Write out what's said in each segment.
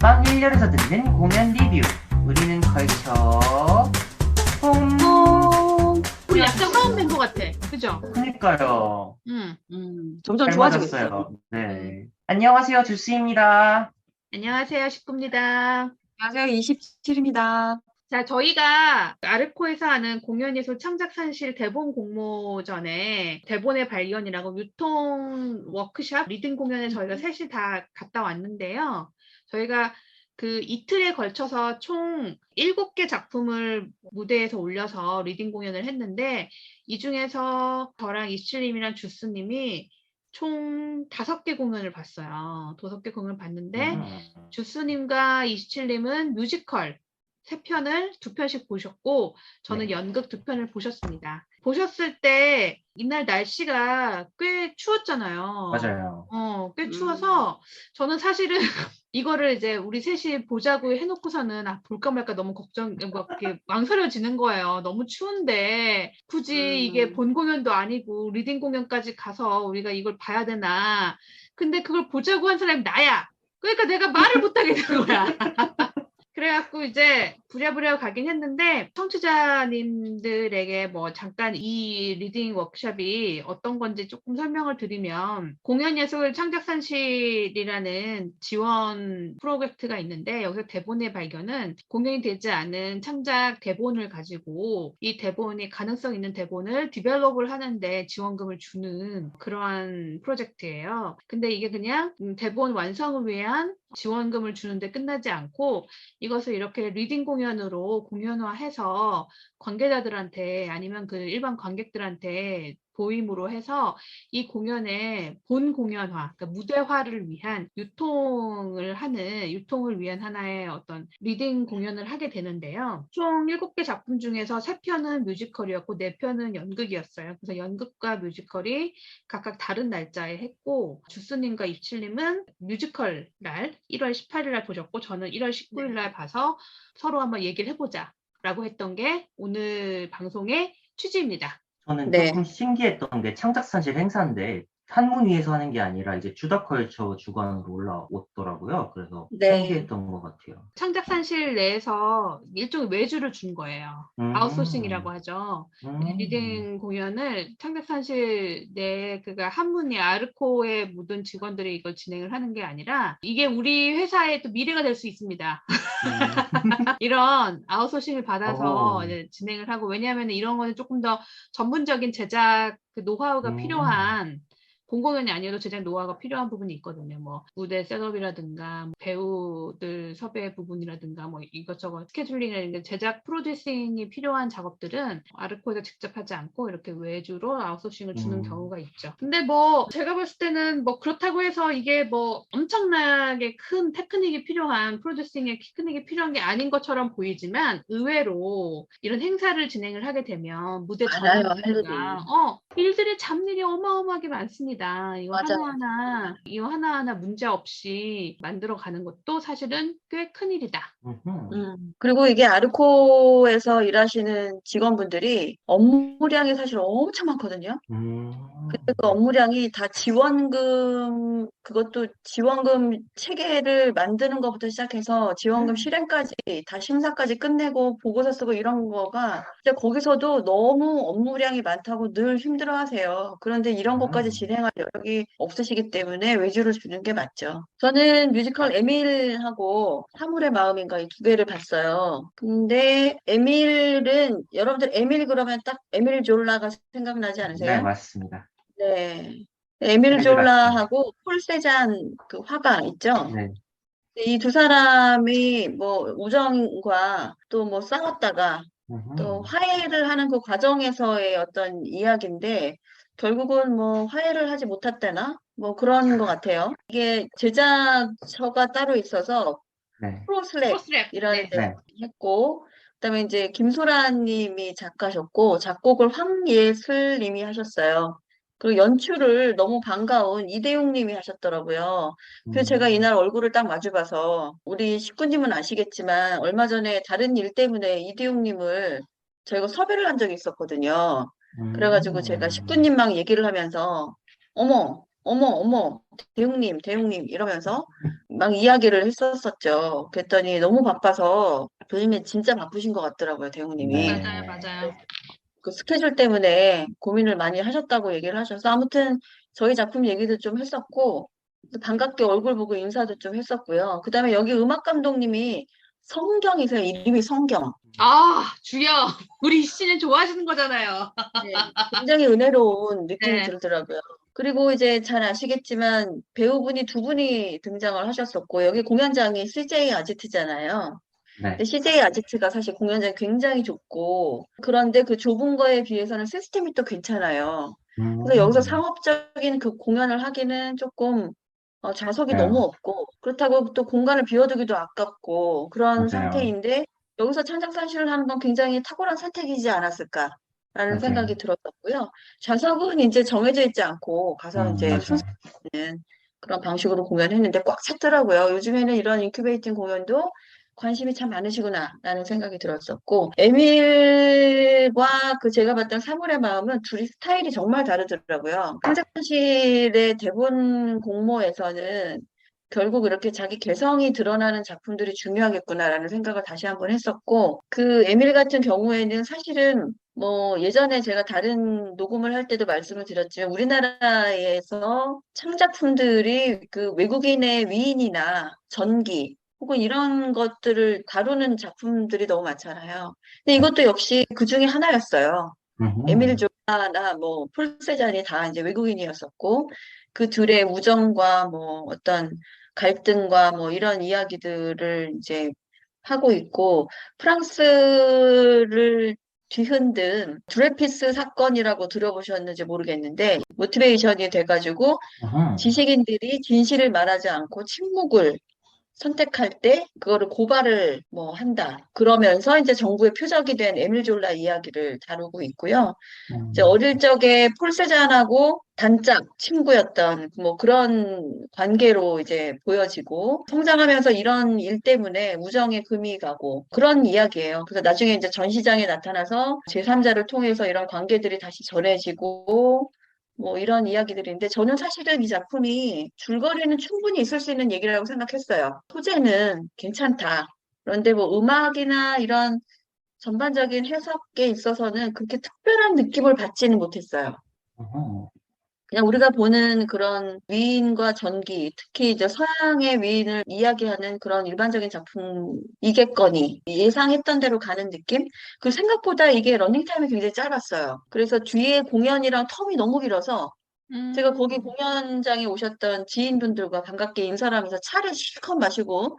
음악 1열에서 듣는 공연 리뷰. 우리는 걸쳐 홈. 우리 약간 화음된 것 같아. 그죠? 그니까요. 점점 잘 좋아지고 있어요. 맞았어요. 네. 안녕하세요, 주스입니다. 안녕하세요. 식구입니다. 안녕하세요. 27입니다. 자, 저희가 아르코에서 하는 공연예술 창작산실 대본 공모전에 대본의 발견이라고 유통 워크샵 리딩 공연에 저희가 셋이 다 갔다 왔는데요. 저희가 그 이틀에 걸쳐서 총 7개 작품을 무대에서 올려서 리딩 공연을 했는데 이 중에서 저랑 이슬님이랑 주스님이 총 5개 공연을 봤어요. 5개 공연을 봤는데 주스님과 이슬님은 뮤지컬 3편을 2편씩 보셨고 저는 네. 연극 2편을 보셨습니다. 보셨을 때 이날 날씨가 꽤 추웠잖아요. 맞아요. 꽤 추워서 저는 사실은 이거를 이제 우리 셋이 보자고 해놓고서는 볼까 말까 너무 이렇게 망설여지는 거예요. 너무 추운데 굳이 이게 본 공연도 아니고 리딩 공연까지 가서 우리가 이걸 봐야 되나. 근데 그걸 보자고 한 사람이 나야. 그러니까 내가 말을 못하게 되는 거야. 그래갖고 이제 부랴부랴 가긴 했는데 청취자님들에게 뭐 잠깐 이 리딩 워크숍이 어떤 건지 조금 설명을 드리면 공연예술 창작산실이라는 지원 프로젝트가 있는데 여기서 대본의 발견은 공연이 되지 않은 창작 대본을 가지고 이 대본이 가능성 있는 대본을 디벨롭을 하는데 지원금을 주는 그러한 프로젝트예요. 근데 이게 그냥 대본 완성을 위한 지원금을 주는데 끝나지 않고 이것을 이렇게 리딩 공연으로 공연화해서 관계자들한테 아니면 그 일반 관객들한테 보임으로 해서 이 공연의 본 공연화, 그러니까 무대화를 위한 유통을 위한 하나의 어떤 리딩 공연을 하게 되는데요. 총 7개 작품 중에서 3편은 뮤지컬이었고 4편은 연극이었어요. 그래서 연극과 뮤지컬이 각각 다른 날짜에 했고 주스님과 입칠님은 뮤지컬 날 1월 18일 날 보셨고 저는 1월 19일 날 봐서 서로 한번 얘기를 해보자 라고 했던 게 오늘 방송의 취지입니다. 저는 네. 조금 신기했던 게 창작산실 행사인데 한문 위에서 하는 게 아니라 이제 주다컬처 주관으로 올라오더라고요. 그래서 네. 신기했던 것 같아요. 창작산실 내에서 일종의 외주를 준 거예요. 아웃소싱이라고 하죠. 리딩 공연을 창작산실 내 그가 한문이 아르코에 묻은 직원들이 이걸 진행을 하는 게 아니라 이게 우리 회사의 또 미래가 될 수 있습니다. 이런 아웃소싱을 받아서 이제 진행을 하고 왜냐하면 이런 거는 조금 더 전문적인 제작 그 노하우가 필요한 공공연이 아니어도 제작 노하우가 필요한 부분이 있거든요. 뭐 무대 셋업이라든가 뭐 배우들 섭외 부분이라든가 뭐 이것저것 스케줄링이라든가 제작 프로듀싱이 필요한 작업들은 아르코에서 직접 하지 않고 이렇게 외주로 아웃소싱을 주는 경우가 있죠. 근데 뭐 제가 봤을 때는 뭐 그렇다고 해서 이게 뭐 엄청나게 큰 테크닉이 필요한 프로듀싱의 테크닉이 필요한 게 아닌 것처럼 보이지만 의외로 이런 행사를 진행을 하게 되면 무대 많아요, 전이라든가 일들이 잡일이 어마어마하게 많습니다. 이거 맞아요. 하나하나 문제 없이 만들어가는 것도 사실은 꽤 큰일이다. 그리고 이게 아르코에서 일하시는 직원분들이 업무량이 사실 엄청 많거든요. 그 업무량이 다 그것도 지원금 체계를 만드는 것부터 시작해서 지원금 실행까지 다 심사까지 끝내고 보고서 쓰고 이런 거가 진짜 거기서도 너무 업무량이 많다고 늘 힘들어 하세요. 그런데 이런 것까지 진행할 여력이 없으시기 때문에 외주를 주는 게 맞죠. 저는 뮤지컬 에밀하고 사물의 마음인가 이 2개를 봤어요. 근데 에밀은 여러분들 에밀 그러면 딱 에밀 졸라가 생각나지 네, 않으세요? 맞습니다. 네. 에밀 프레드 졸라하고 폴 세잔 그 화가 있죠. 네. 이 두 사람이 뭐 우정과 또 뭐 싸웠다가 또 화해를 하는 그 과정에서의 어떤 이야기인데 결국은 뭐 화해를 하지 못했다나 뭐 그런 것 같아요. 이게 제작처가 따로 있어서 네. 프로스랩이라는 네. 데서 했고 그다음에 이제 김소라 님이 작가셨고 작곡을 황예슬 님이 하셨어요. 그리고 연출을 너무 반가운 이대용 님이 하셨더라고요. 그래서 제가 이날 얼굴을 딱 마주봐서 우리 식구님은 아시겠지만 얼마 전에 다른 일 때문에 이대용 님을 저희가 섭외를 한 적이 있었거든요. 그래가지고 제가 식구님랑 얘기를 하면서 어머 어머, 어머, 대웅님, 이러면서 막 이야기를 했었었죠. 그랬더니 너무 바빠서, 교수님이 진짜 바쁘신 것 같더라고요, 대웅님이. 맞아요, 네. 맞아요. 그 스케줄 때문에 고민을 많이 하셨다고 얘기를 하셔서, 아무튼 저희 작품 얘기도 좀 했었고, 또 반갑게 얼굴 보고 인사도 좀 했었고요. 그 다음에 여기 음악 감독님이 성경이세요. 이름이 성경. 아, 주여, 우리 씨는 좋아하시는 거잖아요. 네, 굉장히 은혜로운 느낌이 네, 들더라고요. 그리고 이제 잘 아시겠지만 배우분이 두 분이 등장을 하셨었고, 여기 공연장이 CJ 아지트잖아요. 네. 근데 CJ 아지트가 사실 공연장이 굉장히 좁고, 그런데 그 좁은 거에 비해서는 시스템이 또 괜찮아요. 그래서 여기서 음, 상업적인 그 공연을 하기는 조금 좌석이 너무 맞아요. 없고, 그렇다고 또 공간을 비워두기도 아깝고, 그런 맞아요. 상태인데, 여기서 창작산실을 하는 건 굉장히 탁월한 선택이지 않았을까라는 생각이 맞아요. 들었었고요. 좌석은 이제 정해져 있지 않고, 가서 이제 맞아요. 순서는 그런 방식으로 공연했는데 꽉 찼더라고요. 요즘에는 이런 인큐베이팅 공연도 관심이 참 많으시구나라는 생각이 들었었고, 에밀과 그 제가 봤던 사물의 마음은 둘이 스타일이 정말 다르더라고요. 창작실의 대본 공모에서는 결국 이렇게 자기 개성이 드러나는 작품들이 중요하겠구나라는 생각을 다시 한번 했었고, 그 에밀 같은 경우에는 사실은 뭐 예전에 제가 다른 녹음을 할 때도 말씀을 드렸지만 우리나라에서 창작품들이 그 외국인의 위인이나 전기 혹은 이런 것들을 다루는 작품들이 너무 많잖아요. 근데 네. 이것도 역시 그 중에 하나였어요. 에밀 음, 조라나 뭐 폴세잔이 다 이제 외국인이었었고 그 둘의 우정과 뭐 어떤 갈등과 뭐 이런 이야기들을 이제 하고 있고 프랑스를 뒤흔든 드레피스 사건이라고 들어보셨는지 모르겠는데 모티베이션이 돼가지고 음, 지식인들이 진실을 말하지 않고 침묵을 선택할 때 그거를 고발을 뭐 한다. 그러면서 이제 정부의 표적이 된 에밀 졸라 이야기를 다루고 있고요. 이제 음, 어릴 적에 폴 세잔하고 단짝 친구였던 뭐 그런 관계로 이제 보여지고 성장하면서 이런 일 때문에 우정에 금이 가고 그런 이야기예요. 그래서 나중에 이제 전시장에 나타나서 제3자를 통해서 이런 관계들이 다시 전해지고 뭐 이런 이야기들인데 저는 사실은 이 작품이 줄거리는 충분히 있을 수 있는 얘기라고 생각했어요. 소재는 괜찮다. 그런데 뭐 음악이나 이런 전반적인 해석에 있어서는 그렇게 특별한 느낌을 받지는 못했어요. 음, 그냥 우리가 보는 그런 위인과 전기, 특히 이제 서양의 위인을 이야기하는 그런 일반적인 작품이겠거니 예상했던 대로 가는 느낌? 그 생각보다 이게 러닝타임이 굉장히 짧았어요. 그래서 뒤에 공연이랑 텀이 너무 길어서 제가 거기 음, 공연장에 오셨던 지인분들과 반갑게 인사를 하면서 차를 실컷 마시고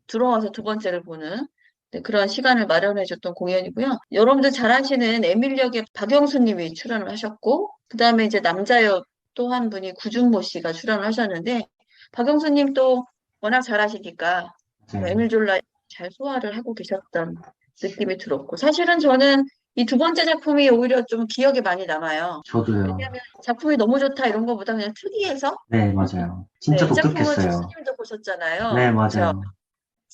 들어와서 두 번째를 보는 네, 그런 시간을 마련해줬던 공연이고요. 여러분들 잘 아시는 에밀 역의 박영수 님이 출연을 하셨고, 그 다음에 이제 남자역 또 한 분이 구준모 씨가 출연을 하셨는데, 박영수 님 또 워낙 잘하시니까 맞아요. 에밀 졸라 잘 소화를 하고 계셨던 느낌이 들었고, 사실은 저는 이 두 번째 작품이 오히려 좀 기억에 많이 남아요. 저도요. 왜냐하면 작품이 너무 좋다 이런 것보다 그냥 특이해서 네, 맞아요. 네, 진짜 이 작품을 독특했어요. 주스님도 네, 보셨잖아요. 그쵸? 맞아요.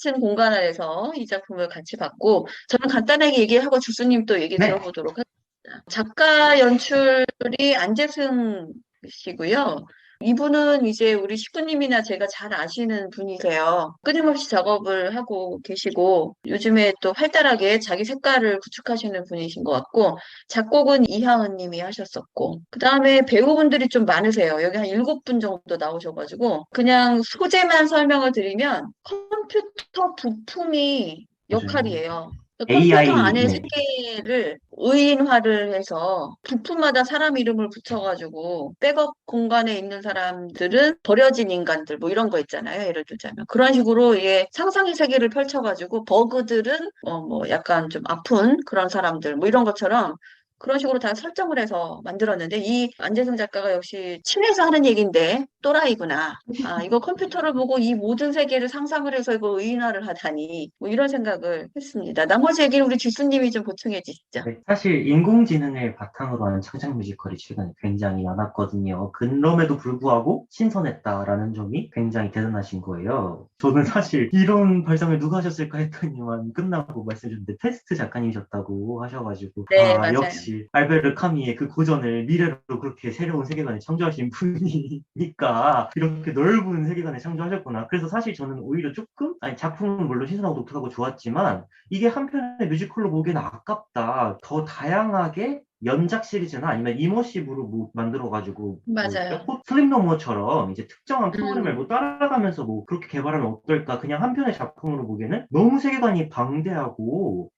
같은 공간 안에서 이 작품을 같이 봤고 저는 간단하게 얘기하고 주스님 또 얘기 네, 들어보도록 하겠습니다. 작가 연출이 안재승 씨고요. 이분은 이제 우리 식구님이나 제가 잘 아시는 분이세요. 끊임없이 작업을 하고 계시고 요즘에 또 활달하게 자기 색깔을 구축하시는 분이신 것 같고 작곡은 이하은 님이 하셨었고 그 다음에 배우분들이 좀 많으세요. 여기 한 7분 정도 나오셔가지고 그냥 소재만 설명을 드리면 컴퓨터 부품이 맞아요. 역할이에요. 컴퓨터 AI, 안에 네. 세계를 의인화를 해서 부품마다 사람 이름을 붙여가지고 백업 공간에 있는 사람들은 버려진 인간들 뭐 이런 거 있잖아요. 예를 들자면 그런 식으로 예, 상상의 세계를 펼쳐가지고 버그들은 뭐 약간 좀 아픈 그런 사람들 뭐 이런 것처럼 그런 식으로 다 설정을 해서 만들었는데 이 안재승 작가가 역시 친해서 하는 얘기인데 또라이구나. 아, 이거 컴퓨터를 보고 이 모든 세계를 상상을 해서 이거 의인화를 하다니 뭐 이런 생각을 했습니다. 나머지 얘기는 우리 주스님이 좀 보충해 주시죠. 네, 사실 인공지능을 바탕으로 하는 창작 뮤지컬이 최근에 굉장히 많았거든요. 그럼에도 불구하고 신선했다라는 점이 굉장히 대단하신 거예요. 저는 사실 이런 발상을 누가 하셨을까 했더니만 끝나고 말씀 주셨는데 테스트 작가님이셨다고 하셔가지고 네, 아 맞아요. 역시 사실 알베르 카미의 그 고전을 미래로 그렇게 새로운 세계관을 창조하신 분이니까 이렇게 넓은 세계관을 창조하셨구나. 그래서 사실 저는 오히려 조금 아니 작품은 물론 신선하고 독특하고 좋았지만 이게 한편의 뮤지컬로 보기에는 아깝다. 더 다양하게 연작 시리즈나 아니면 이머시브로 뭐 만들어가지고 맞아요. 슬립 노머처럼 이제 특정한 프로그램을 음, 뭐 따라가면서 뭐 그렇게 개발하면 어떨까? 그냥 한 편의 작품으로 보기에는 너무 세계관이 방대하고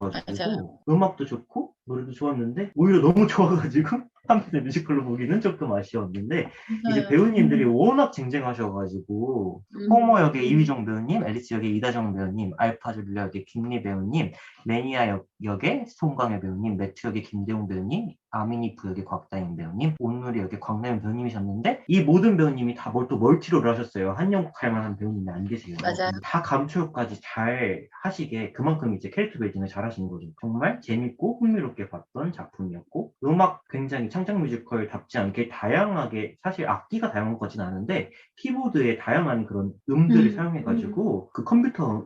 맞아요. 재밌어가지고 음악도 좋고 노래도 좋았는데 오히려 너무 좋아가지고 한 편의 뮤지컬로 보기는 조금 아쉬웠는데 이제 맞아요. 배우님들이 워낙 쟁쟁하셔가지고 호머 음, 역의 이휘정 배우님, 앨리스 역의 이다정 배우님, 알파줄리아 역의 김리 배우님, 매니아 역의 송강호 배우님, 매튜 역의 김대웅 배우님, 아미니프 역의 곽다인 배우님, 온누리 역의 광나연 배우님이셨는데 이 모든 배우님이 다 또 멀티롤을 하셨어요. 한 연극 할 만한 배우님이 안 계세요. 맞아요. 다 감초역까지 잘 하시게 그만큼 이제 캐릭터 빌딩을 잘 하신 거죠. 정말 재밌고 흥미롭게 봤던 작품이었고 음악 굉장히 창작 뮤지컬답지 않게 다양하게 사실 악기가 다양한 것 같진 않은데 키보드에 다양한 그런 음들을 음, 사용해가지고 그 컴퓨터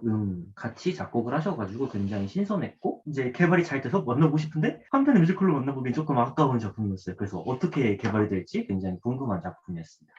같이 작곡을 하셔가지고 굉장히 신선했고 이제 개발이 잘 돼서 만나보고 싶은데 한편의 뮤지컬로 만나보기엔 조금 아까운 작품이었어요. 그래서 어떻게 개발이 될지 굉장히 궁금한 작품이었습니다.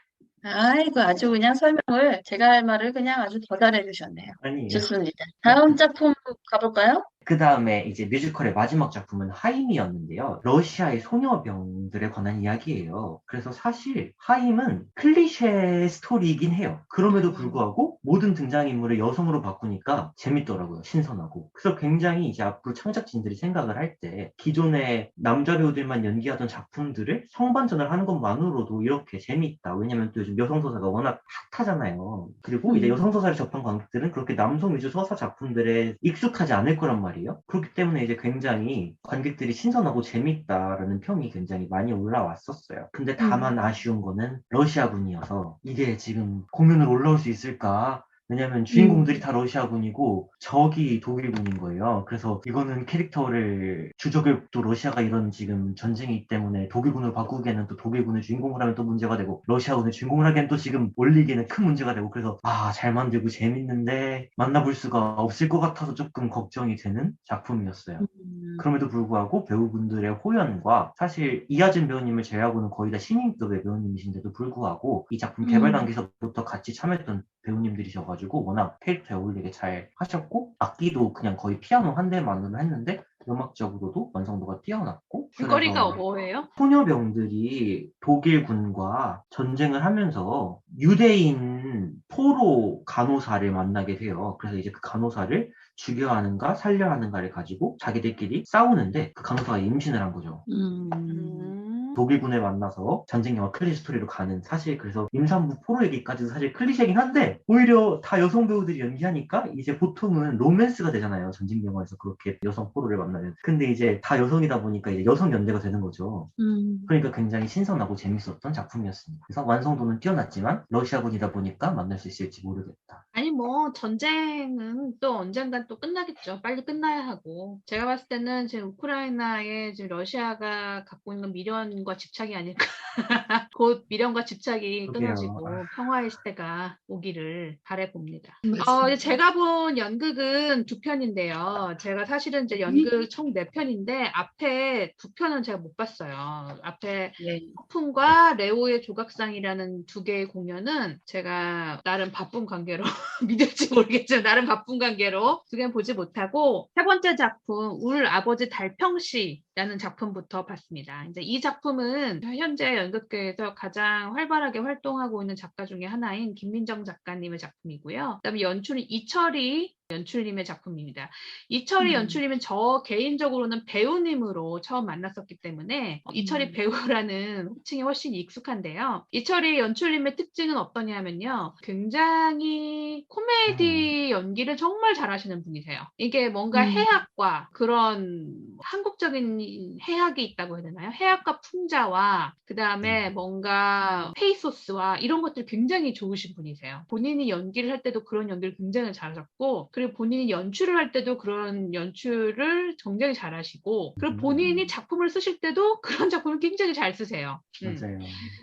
아이고, 아주 그냥 설명을, 제가 할 말을 그냥 아주 더 잘해 주셨네요. 아니에요. 좋습니다. 다음 작품 가볼까요? 그 다음에 이제 뮤지컬의 마지막 작품은 하임이었는데요. 러시아의 소녀병들에 관한 이야기예요. 그래서 사실 하임은 클리셰 스토리이긴 해요. 그럼에도 불구하고 모든 등장인물을 여성으로 바꾸니까 재밌더라고요. 신선하고. 그래서 굉장히 이제 앞으로 창작진들이 생각을 할 때 기존의 남자 배우들만 연기하던 작품들을 성반전을 하는 것만으로도 이렇게 재밌다. 왜냐면 또 요즘 여성 서사가 워낙 핫하잖아요. 그리고 이제 여성 서사를 접한 관객들은 그렇게 남성 위주 서사 작품들에 익숙하지 않을 거란 말이에요. 그렇기 때문에 이제 굉장히 관객들이 신선하고 재밌다라는 평이 굉장히 많이 올라왔었어요. 근데 다만 아쉬운 거는 러시아군이어서 이게 지금 공연으로 올라올 수 있을까? 왜냐면 주인공들이 다 러시아군이고 적이 독일군인 거예요. 그래서 이거는 캐릭터를 주적을 또 러시아가 이런 지금 전쟁이기 때문에 독일군으로 바꾸기에는 또 독일군을 주인공으로 하면 또 문제가 되고 러시아군을 주인공으로 하기에는 또 지금 올리기에는 큰 문제가 되고 그래서 잘 만들고 재밌는데 만나볼 수가 없을 것 같아서 조금 걱정이 되는 작품이었어요. 그럼에도 불구하고 배우분들의 호연과 사실 이하진 배우님을 제외하고는 거의 다 신인급의 배우님이신데도 불구하고 이 작품 개발 단계에서부터 같이 참여했던 배우님들이셔가지고 워낙 캐릭터에 어울리게 잘 하셨고 악기도 그냥 거의 피아노 한 대만으로 했는데 음악적으로도 완성도가 뛰어났고 줄거리가 그래서 뭐예요? 소녀병들이 독일군과 전쟁을 하면서 유대인 포로 간호사를 만나게 돼요. 그래서 이제 그 간호사를 죽여야 하는가 살려야 하는가를 가지고 자기들끼리 싸우는데 그 간호사가 임신을 한 거죠. 독일군을 만나서 전쟁 영화 클리셰 스토리로 가는 사실 그래서 임산부 포로 얘기까지도 사실 클리셰긴 한데 오히려 다 여성 배우들이 연기하니까 이제 보통은 로맨스가 되잖아요. 전쟁 영화에서 그렇게 여성 포로를 만나면. 근데 이제 다 여성이다 보니까 이제 여성 연대가 되는 거죠. 그러니까 굉장히 신선하고 재밌었던 작품이었습니다. 그래서 완성도는 뛰어났지만 러시아군이다 보니까 만날 수 있을지 모르겠다. 아니 뭐 전쟁은 또 언젠간 또 끝나겠죠. 빨리 끝나야 하고. 제가 봤을 때는 지금 우크라이나에 지금 러시아가 갖고 있는 미련과 집착이 아닐까. 곧 미련과 집착이 그러게요. 끊어지고 평화의 시대가 오기를 바라봅니다. 맞습니다. 이제 제가 본 연극은 두 편인데요. 제가 사실은 이제 연극 총 네 편인데 앞에 두 편은 제가 못 봤어요. 앞에 예. 폭풍과 레오의 조각상이라는 두 개의 공연은 제가 나름 바쁜 관계로 믿을지 모르겠지만 나름 바쁜 관계로 두 개는 보지 못하고 세 번째 작품 울 아버지 달평시라는 작품부터 봤습니다. 이제 이 작품은 현재 연극계에서 가장 활발하게 활동하고 있는 작가 중에 하나인 김민정 작가님의 작품이고요. 그다음에 연출은 이철이 연출님의 작품입니다. 이철이 연출님은 저 개인적으로는 배우님으로 처음 만났었기 때문에 이철이 배우라는 호칭이 훨씬 익숙한데요. 이철이 연출님의 특징은 어떠냐면요. 굉장히 코미디 연기를 정말 잘하시는 분이세요. 이게 뭔가 해학과 그런 한국적인 해학이 있다고 해야 되나요? 해학과 풍자와 그 다음에 뭔가 페이소스와 이런 것들 굉장히 좋으신 분이세요. 본인이 연기를 할 때도 그런 연기를 굉장히 잘하셨고 그리고 본인이 연출을 할 때도 그런 연출을 굉장히 잘하시고, 그리고 본인이 작품을 쓰실 때도 그런 작품을 굉장히 잘 쓰세요. 맞아요.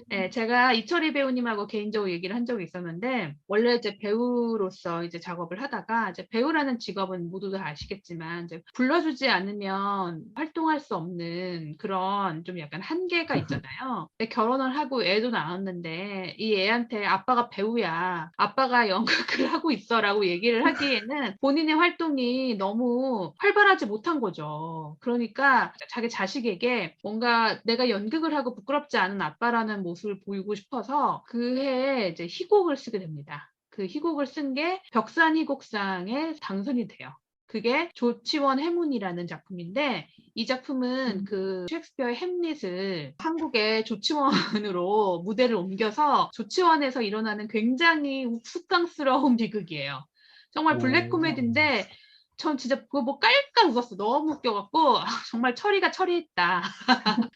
네, 제가 이철희 배우님하고 개인적으로 얘기를 한 적이 있었는데, 원래 이제 배우로서 이제 작업을 하다가, 이제 배우라는 직업은 모두들 아시겠지만, 이제 불러주지 않으면 활동할 수 없는 그런 좀 약간 한계가 있잖아요. 근데 결혼을 하고 애도 낳았는데, 이 애한테 아빠가 배우야, 아빠가 연극을 하고 있어라고 얘기를 하기에는 본인의 활동이 너무 활발하지 못한 거죠. 그러니까 자기 자식에게 뭔가 내가 연극을 하고 부끄럽지 않은 아빠라는 모습을 보이고 싶어서 그 해에 이제 희곡을 쓰게 됩니다. 그 희곡을 쓴 게 벽산희곡상에 당선이 돼요. 그게 조치원 해문이라는 작품인데, 이 작품은 그 셰익스피어의 햄릿을 한국의 조치원으로 무대를 옮겨서 조치원에서 일어나는 굉장히 욱수강스러운 비극이에요. 정말 블랙 오. 코미디인데 전 진짜 그거 뭐 깔깔 웃었어. 너무 웃겨갖고 정말 철이가 철이했다.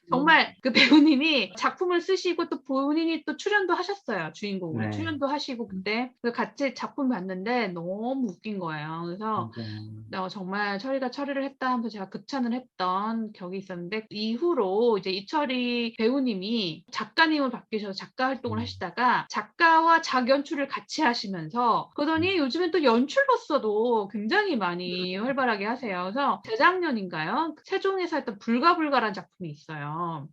정말 그 배우님이 작품을 쓰시고 또 본인이 또 출연도 하셨어요. 주인공으로 네. 출연도 하시고 그때 같이 작품 봤는데 너무 웃긴 거예요. 그래서 정말 철이가 처리를 했다 하면서 제가 극찬을 했던 격이 있었는데, 이후로 이제 이철희 배우님이 작가님을 바뀌셔서 작가 활동을 하시다가 작가와 작연출을 같이 하시면서, 그러더니 요즘엔 또 연출로서도 굉장히 많이 활발하게 하세요. 그래서 재작년인가요? 세종에서 했던 불가불가란 작품이 있어요.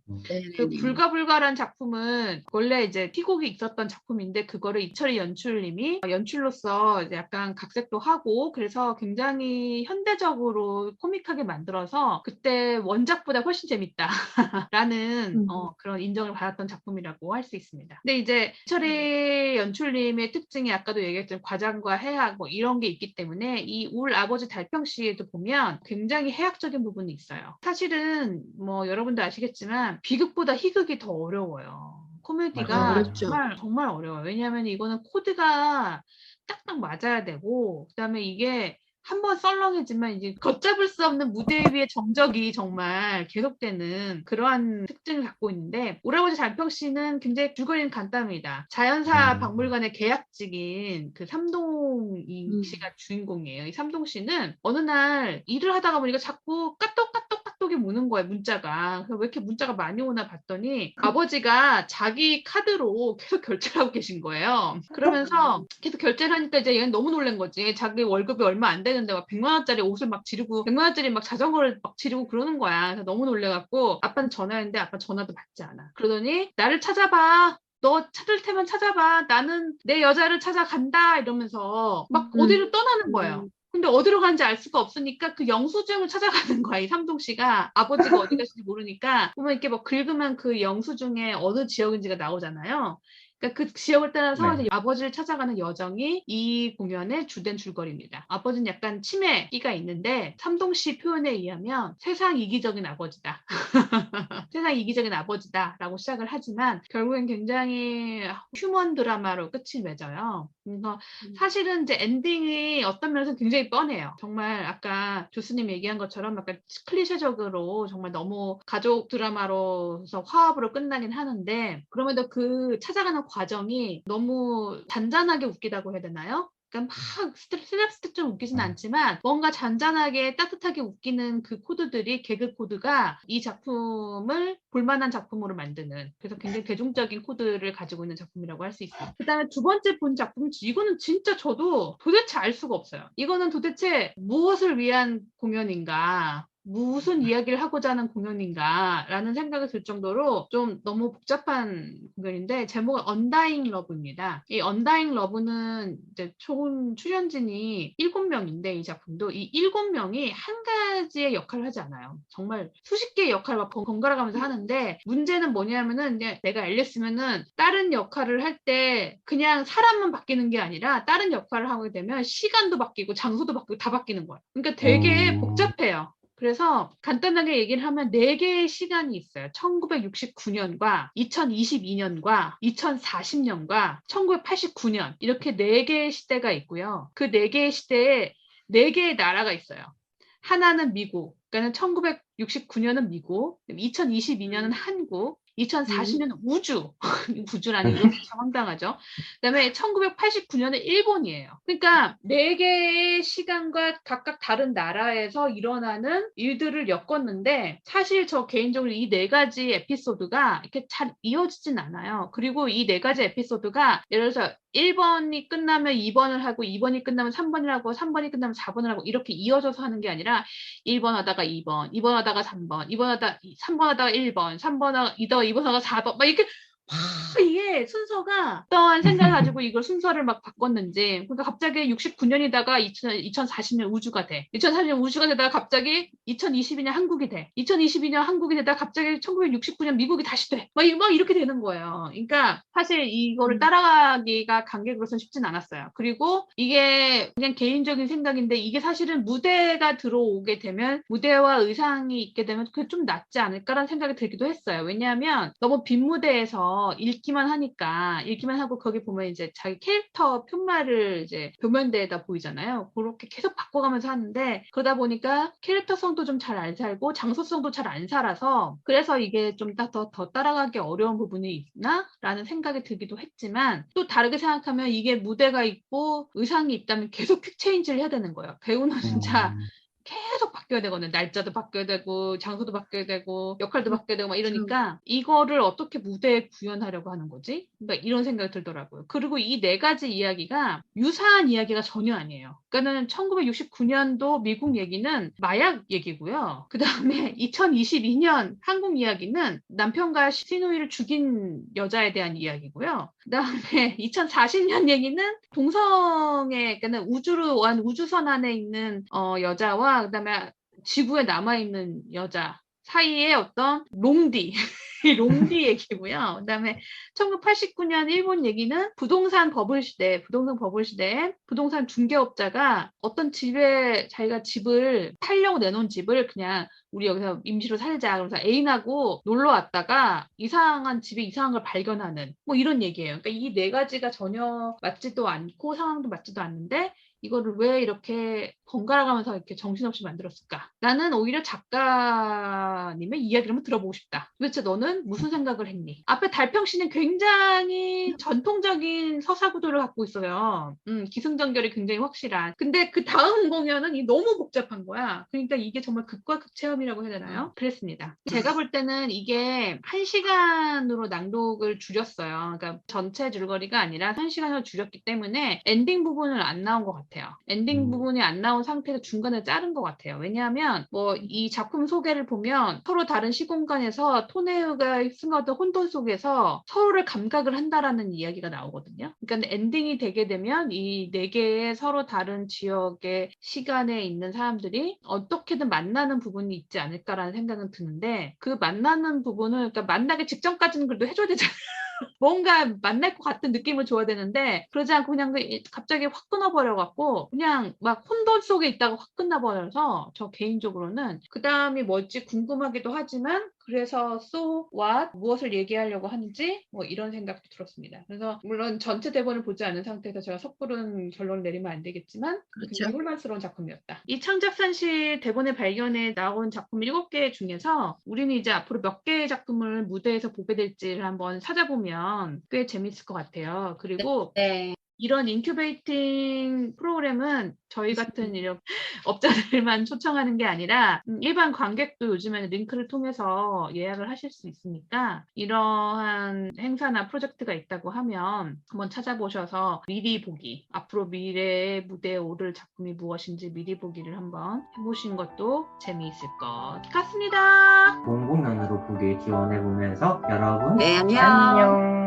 그 불가불가란 작품은 원래 이제 희곡이 있었던 작품인데, 그거를 이철희 연출님이 연출로서 이제 약간 각색도 하고, 그래서 굉장히 현대적으로 코믹하게 만들어서 그때 원작보다 훨씬 재밌다라는 그런 인정을 받았던 작품이라고 할 수 있습니다. 근데 이제 이철희 연출님의 특징이 아까도 얘기했지만 과장과 해학 뭐 이런 게 있기 때문에, 이 울 아버지 달평시에도 보면 굉장히 해학적인 부분이 있어요. 사실은 뭐 여러분도 아시겠지만 비극보다 희극이 더 어려워요. 코미디가 맞아요. 어렵죠. 정말 어려워요. 왜냐하면 이거는 코드가 딱딱 맞아야 되고, 그다음에 이게 한번 썰렁해지만 이제 걷잡을 수 없는 무대 위의 정적이 정말 계속되는 그러한 특징을 갖고 있는데, 오라버지 달평씨는 굉장히 줄거리는 간단합니다. 자연사 박물관의 계약직인 그 삼동 씨가 주인공이에요. 이 삼동 씨는 어느 날 일을 하다가 보니까 자꾸 까똑까똑까똑이 무는 거예요, 문자가. 그래서 왜 이렇게 문자가 많이 오나 봤더니 아버지가 자기 카드로 계속 결제를 하고 계신 거예요. 그러면서 계속 결제를 하니까 이제 얘는 너무 놀란 거지. 자기 월급이 얼마 안 되는데 막 100만 원짜리 옷을 막 지르고 100만 원짜리 막 자전거를 막 지르고 그러는 거야. 그래서 너무 놀래갖고 아빠는 전화했는데 아빠 전화도 받지 않아. 그러더니 나를 찾아봐. 너 찾을 테면 찾아봐. 나는 내 여자를 찾아간다. 이러면서 막 어디로 떠나는 거예요. 근데 어디로 가는지 알 수가 없으니까 그 영수증을 찾아가는 거야, 이 삼동 씨가. 아버지가 어디 가신지 모르니까 보면 이렇게 뭐 긁으면 그 영수증에 어느 지역인지가 나오잖아요. 그러니까 그 지역을 따라서 네. 이제 아버지를 찾아가는 여정이 이 공연의 주된 줄거리입니다. 아버지는 약간 치매 끼가 있는데, 삼동 씨 표현에 의하면 세상 이기적인 아버지다. 세상 이기적인 아버지다라고 시작을 하지만 결국엔 굉장히 휴먼 드라마로 끝이 맺어요. 그래서 사실은 이제 엔딩이 어떤 면에서 굉장히 뻔해요. 정말 아까 교수님 얘기한 것처럼 약간 클리셰적으로 정말 너무 가족 드라마로서 화합으로 끝나긴 하는데, 그럼에도 그 찾아가는 과정이 너무 잔잔하게 웃기다고 해야 되나요? 그러니까 막 슬랩스틱처럼 웃기진 않지만 뭔가 잔잔하게 따뜻하게 웃기는 그 코드들이, 개그 코드가 이 작품을 볼만한 작품으로 만드는, 그래서 굉장히 대중적인 코드를 가지고 있는 작품이라고 할 수 있습니다. 그다음에 두 번째 본 작품, 이거는 진짜 저도 도대체 알 수가 없어요. 이거는 도대체 무엇을 위한 공연인가, 무슨 이야기를 하고자 하는 공연인가라는 생각이 들 정도로 좀 너무 복잡한 공연인데, 제목은 언다잉 러브입니다. 이 언다잉 러브는 이제 총 출연진이 7명인데, 이 작품도 이 7명이 한 가지의 역할을 하지 않아요. 정말 수십 개의 역할을 막 번갈아 가면서 하는데, 문제는 뭐냐면은 내가 앨리스면은 다른 역할을 할 때 그냥 사람만 바뀌는 게 아니라 다른 역할을 하게 되면 시간도 바뀌고 장소도 바뀌고 다 바뀌는 거예요. 그러니까 되게 복잡해요. 그래서 간단하게 얘기를 하면 4개의 시간이 있어요. 1969년과 2022년과 2040년과 1989년, 이렇게 4개의 시대가 있고요. 그 4개의 시대에 4개의 나라가 있어요. 하나는 미국, 그러니까 1969년은 미국, 2022년은 한국, 2040년 우주. 우주라니 이거 참 황당하죠. 그다음에 1989년은 일본이에요. 그러니까 4개의 시간과 각각 다른 나라에서 일어나는 일들을 엮었는데 사실 저 개인적으로 이 4가지 에피소드가 이렇게 잘 이어지진 않아요. 그리고 이 4가지 에피소드가 예를 들어서 1번이 끝나면 2번을 하고 2번이 끝나면 3번을 하고 3번이 끝나면 4번을 하고 이렇게 이어져서 하는 게 아니라 1번 하다가 2번, 2번 하다가 3번, 2번 하다가 3번 하다가 1번, 3번 하다가 2번 하다가 4번 막 이렇게 이게 순서가 어떠한 생각을 가지고 이걸 순서를 막 바꿨는지 그러니까 갑자기 69년이다가 2040년 우주가 돼. 2040년 우주가 되다가 갑자기 2022년 한국이 돼. 2022년 한국이 되다가 갑자기 1969년 미국이 다시 돼. 막 이렇게 되는 거예요. 그러니까 사실 이거를 따라가기가 관객으로서는 쉽진 않았어요. 그리고 이게 그냥 개인적인 생각인데 이게 사실은 무대가 들어오게 되면 무대와 의상이 있게 되면 그게 좀 낫지 않을까라는 생각이 들기도 했어요. 왜냐하면 너무 빈 무대에서 읽기만 하고 거기 보면 이제 자기 캐릭터 편말을 이제 표면대에다 보이잖아요. 그렇게 계속 바꿔가면서 하는데 그러다 보니까 캐릭터성도 좀 잘 안 살고 장소성도 잘 안 살아서 그래서 이게 좀 더 따라가기 어려운 부분이 있나? 라는 생각이 들기도 했지만 또 다르게 생각하면 이게 무대가 있고 의상이 있다면 계속 퀵 체인지를 해야 되는 거예요. 배우는 진짜 계속 바뀌어야 되거든요. 날짜도 바뀌어야 되고 장소도 바뀌어야 되고 역할도 바뀌어야 되고 막 이러니까 이거를 어떻게 무대에 구현하려고 하는 거지? 그러니까 이런 생각이 들더라고요. 그리고 이 4가지 이야기가 유사한 이야기가 전혀 아니에요. 그러니까는 1969년도 미국 얘기는 마약 얘기고요. 그 다음에 2022년 한국 이야기는 남편과 시누이를 죽인 여자에 대한 이야기고요. 그 다음에 2040년 얘기는 동성애, 그러니까 우주로 온 우주선 안에 있는 여자와 그다음에 지구에 남아있는 여자 사이의 어떤 롱디 롱디 얘기고요. 그다음에 1989년 일본 얘기는 부동산 버블 시대에 부동산 중개업자가 어떤 집에 자기가 집을 팔려고 내놓은 집을 그냥 우리 여기서 임시로 살자 그러면서 애인하고 놀러 왔다가 이상한 집에 이상한 걸 발견하는 뭐 이런 얘기예요. 그러니까 이 4가지가 전혀 맞지도 않고 상황도 맞지도 않는데 이거를 왜 이렇게 번갈아 가면서 이렇게 정신없이 만들었을까? 나는 오히려 작가님의 이야기를 한번 들어보고 싶다. 도대체 너는 무슨 생각을 했니? 앞에 달평씨는 굉장히 전통적인 서사 구도를 갖고 있어요. 기승전결이 굉장히 확실한. 근데 그 다음 공연은 너무 복잡한 거야. 그러니까 이게 정말 극과 극 체험이라고 해야 되나요? 그랬습니다. 제가 볼 때는 이게 1시간으로 낭독을 줄였어요. 그러니까 전체 줄거리가 아니라 1시간으로 줄였기 때문에 엔딩 부분은 안 나온 것 같아요. 엔딩 부분이 안 나온 상태에서 중간에 자른 것 같아요. 왜냐하면 뭐 이 작품 소개를 보면 서로 다른 시공간에서 토네우가 승하던 혼돈 속에서 서로를 감각을 한다라는 이야기가 나오거든요. 그러니까 엔딩이 되게 되면 이 4개의 서로 다른 지역의 시간에 있는 사람들이 어떻게든 만나는 부분이 있지 않을까라는 생각은 드는데 그 만나는 부분을 그러니까 만나기 직전까지는 그래도 해줘야 되잖아요. 뭔가 만날 것 같은 느낌을 줘야 되는데 그러지 않고 그냥 갑자기 확 끊어버려갖고 그냥 막 혼돈 속에 있다가 확 끝나버려서 저 개인적으로는 그 다음이 뭘지 궁금하기도 하지만 그래서 so what 무엇을 얘기하려고 하는지 뭐 이런 생각도 들었습니다. 그래서 물론 전체 대본을 보지 않은 상태에서 제가 섣부른 결론을 내리면 안 되겠지만 굉장히 혼란스러운 작품이었다. 이 창작산실 대본의 발견에 나온 작품 7개 중에서 우리는 이제 앞으로 몇 개의 작품을 무대에서 보게 될지를 한번 찾아보면 꽤 재밌을 것 같아요. 그리고 네. 이런 인큐베이팅 프로그램은 저희 같은 이런 업자들만 초청하는 게 아니라 일반 관객도 요즘에는 링크를 통해서 예약을 하실 수 있으니까 이러한 행사나 프로젝트가 있다고 하면 한번 찾아보셔서 미리 보기, 앞으로 미래의 무대에 오를 작품이 무엇인지 미리 보기를 한번 해보시는 것도 재미있을 것 같습니다. 본 공연으로 보기 지원해보면서 여러분 네, 안녕. 안녕.